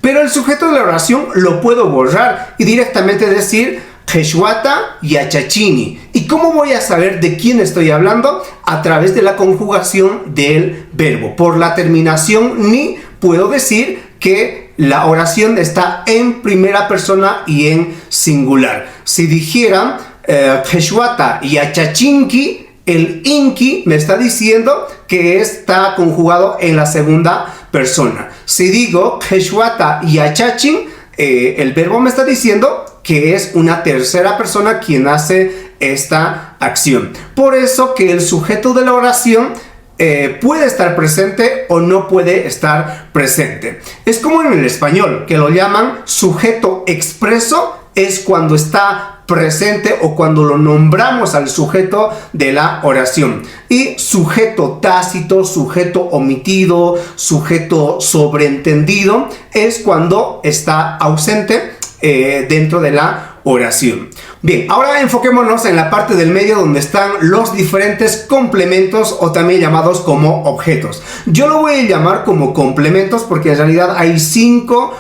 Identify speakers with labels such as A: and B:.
A: Pero el sujeto de la oración lo puedo borrar y directamente decir Qhechwata Yachachini. ¿Y cómo voy a saber de quién estoy hablando? A través de la conjugación del verbo. Por la terminación ni puedo decir que la oración está en primera persona y en singular. Si dijera Qhechwata Yachachinki, el inki me está diciendo que está conjugado en la segunda persona. Si digo Qhechwata Yachachin, el verbo me está diciendo que es una tercera persona quien hace esta acción. Por eso que el sujeto de la oración puede estar presente o no puede estar presente. Es como en el español, que lo llaman sujeto expreso, es cuando está presente o cuando lo nombramos al sujeto de la oración. Y sujeto tácito, sujeto omitido, sujeto sobreentendido es cuando está ausente dentro de la oración. Bien, ahora enfoquémonos en la parte del medio donde están los diferentes complementos o también llamados como objetos. Yo lo voy a llamar como complementos porque en realidad hay 5